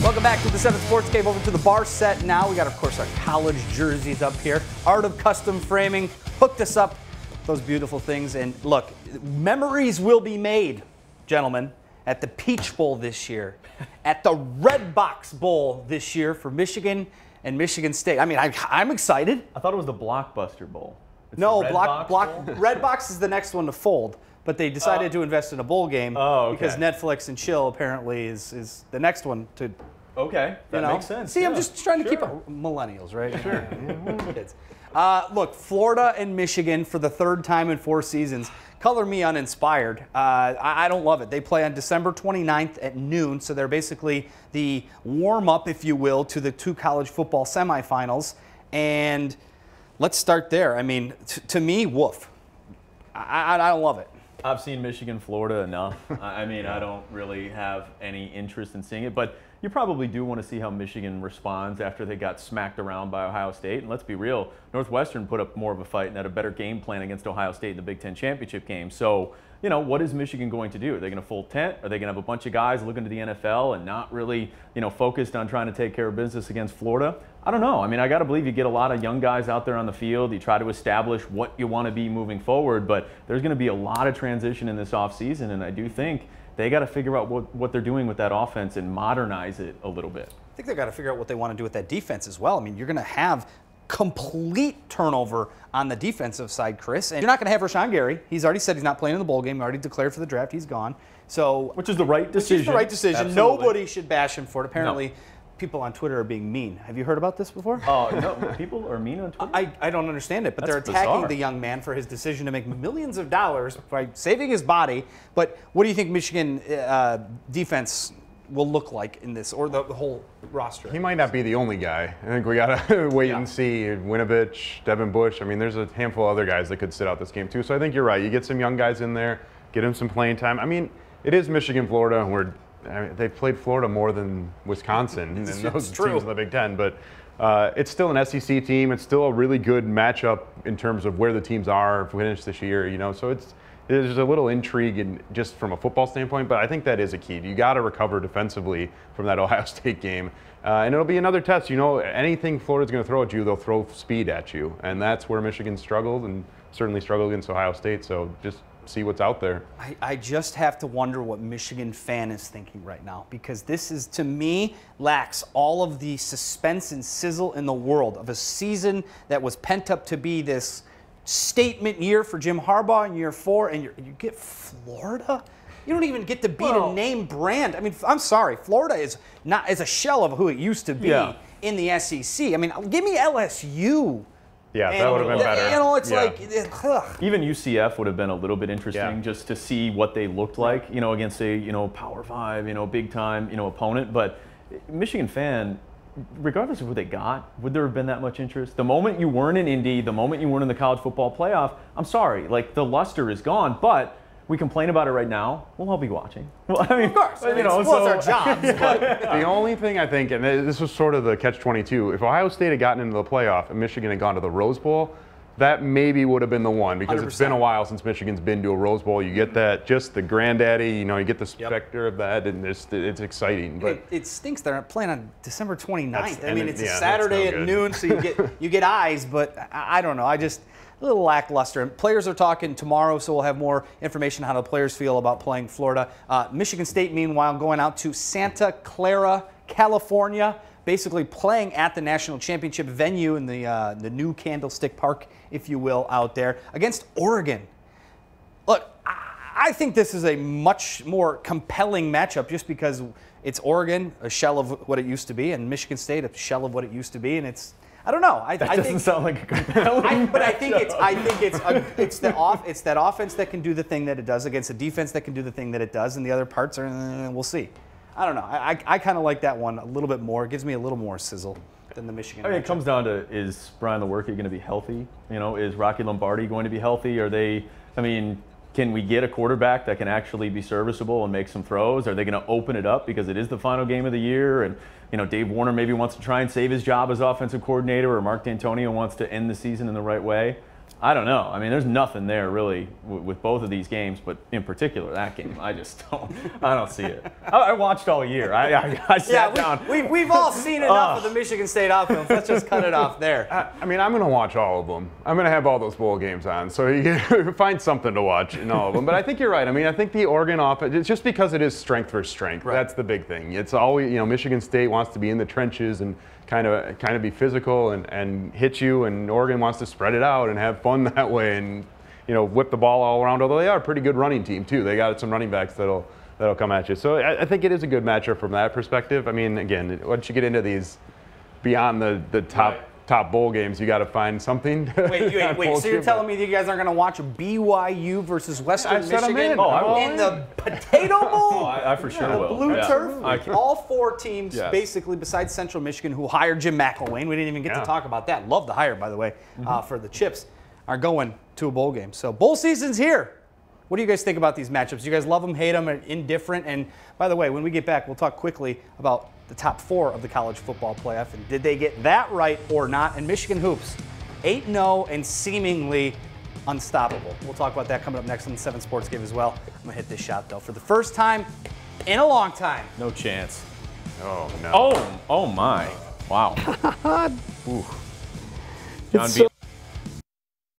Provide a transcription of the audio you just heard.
Welcome back to the 7th Sports Cave. Over to the bar set now. We got, of course, our college jerseys up here. Art of Custom Framing hooked us up with those beautiful things. And look, memories will be made, gentlemen, at the Peach Bowl this year, at the Red Box Bowl this year for Michigan and Michigan State. I mean, I'm excited. I thought it was the Blockbuster Bowl. It's no, Bowl? Red Box is the next one to fold. But they decided to invest in a bowl game because Netflix and chill apparently is the next one to. Okay, that makes sense. See, I'm just trying to keep up millennials, right? Sure. Kids. Look, Florida and Michigan for the third time in 4 seasons. Color me uninspired. I don't love it. They play on December 29th at noon, so they're basically the warm-up, if you will, to the 2 college football semifinals. And let's start there. I mean, to me, woof. I don't love it. I've seen Michigan, Florida enough. I mean, I don't really have any interest in seeing it, but you probably do want to see how Michigan responds after they got smacked around by Ohio State. And let's be real, Northwestern put up more of a fight and had a better game plan against Ohio State in the Big Ten championship game. So, you know, what is Michigan going to do? Are they going to full tent? Are they going to have a bunch of guys looking to the NFL and not really, you know, focused on trying to take care of business against Florida? I don't know. I mean, I got to believe you get a lot of young guys out there on the field. You try to establish what you want to be moving forward, but there's going to be a lot of transition in this offseason, and I do think they got to figure out what they're doing with that offense and modernize it a little bit. I think they've got to figure out what they want to do with that defense as well. I mean, you're going to have complete turnover on the defensive side, Chris. And you're not going to have Rashawn Gary. He's already said he's not playing in the bowl game. He already declared for the draft. He's gone. So, which is the right decision. Which is the right decision. Absolutely. Nobody should bash him for it. Apparently, people on Twitter are being mean. Have you heard about this before? Oh, no. People are mean on Twitter? I don't understand it, but That's they're attacking bizarre. the young man for his decision to make millions of dollars by saving his body. But what do you think Michigan defense will look like in this, or the whole roster? He might not be the only guy. I think we got to wait and see. Winovich, Devin Bush. I mean, there's a handful of other guys that could sit out this game too. So I think you're right. You get some young guys in there, get them some playing time. I mean, it is Michigan, Florida. They've played Florida more than Wisconsin and those teams in the Big Ten. But it's still an SEC team. It's still a really good matchup in terms of where the teams are finished this year. You know, so there's a little intrigue in just from a football standpoint, but I think that is a key. You got to recover defensively from that Ohio State game, and it'll be another test. You know, anything Florida's going to throw at you, they'll throw speed at you, and that's where Michigan struggled and certainly struggled against Ohio State. So just see what's out there. I just have to wonder what Michigan fan is thinking right now, because this is, to me, lacks all of the suspense and sizzle in the world of a season that was pent up to be this statement year for Jim Harbaugh in year 4, and you get Florida? You don't even get to beat a name brand. I mean, I'm sorry, Florida is a shell of who it used to be in the SEC. I mean, give me LSU. Yeah, that would have been better. You know, it's like, even UCF would have been a little bit interesting just to see what they looked like, you know, against a, you know, Power 5, you know, big time, you know, opponent. But Michigan fan, regardless of who they got, would there have been that much interest? The moment you weren't in Indy, the moment you weren't in the college football playoff, I'm sorry, like the luster is gone. But we complain about it right now. We'll all be watching. Well, I mean, of course, you know, it's our jobs. But the only thing I think, and this was sort of the catch-22, if Ohio State had gotten into the playoff and Michigan had gone to the Rose Bowl, that maybe would have been the one, because 100%. It's been a while since Michigan's been to a Rose Bowl. You get that, just the granddaddy, you know, you get the specter of that, and it's exciting. But it stinks they're playing on December 29th. I mean, it's a that's Saturday no at good. noon, so you get eyes, but I don't know. A little lackluster. And players are talking tomorrow, so we'll have more information on how the players feel about playing Florida. Michigan State, meanwhile, going out to Santa Clara, California, basically playing at the national championship venue in the new Candlestick Park, if you will, out there against Oregon. Look, I think this is a much more compelling matchup just because it's Oregon, a shell of what it used to be, and Michigan State, a shell of what it used to be, and it's. I don't know. That doesn't sound like a compelling but I think it's that offense that can do the thing that it does against a defense that can do the thing that it does, and the other parts are we'll see. I don't know. I kind of like that one a little bit more. It gives me a little more sizzle than the Michigan. I mean, it comes down to, is Brian Lewerke going to be healthy? You know, is Rocky Lombardi going to be healthy? Are they? I mean, can we get a quarterback that can actually be serviceable and make some throws? Are they going to open it up because it is the final game of the year? And, you know, Dave Warner maybe wants to try and save his job as offensive coordinator, or Mark D'Antonio wants to end the season in the right way. I don't know. I mean, there's nothing there really with both of these games, but in particular that game, I just don't see it. I watched all year. I sat down. We've all seen enough of the Michigan State offense. Let's just cut it off there. I mean, I'm going to watch all of them. I'm going to have all those bowl games on, so you can find something to watch in all of them. But I think you're right. I mean, I think the Oregon offense, it's just because it is strength for strength. Right. That's the big thing. It's always, Michigan State wants to be in the trenches and kind of be physical and hit you, and Oregon wants to spread it out and have fun that way and whip the ball all around. Although they are a pretty good running team too. They got some running backs that'll come at you. So I think it is a good matchup from that perspective. I mean, again, once you get into these beyond the top bowl games, you got to find something. Wait. So you're telling me that you guys aren't going to watch BYU versus Western Michigan in the Potato Bowl? I for sure will. Blue turf. All four teams, basically, besides Central Michigan, who hired Jim McElwain. We didn't even get to talk about that. Love the hire, by the way, for the Chips. Are going to a bowl game. So bowl season's here. What do you guys think about these matchups? Do you guys love them, hate them, or indifferent? And by the way, when we get back, we'll talk quickly about the top 4 of the college football playoff, and did they get that right or not? And Michigan hoops, 8-0 and seemingly unstoppable. We'll talk about that coming up next on the 7 Sports Game as well. I'm gonna hit this shot though for the first time in a long time. No chance. Oh no. Oh my. Wow. Ooh. John B.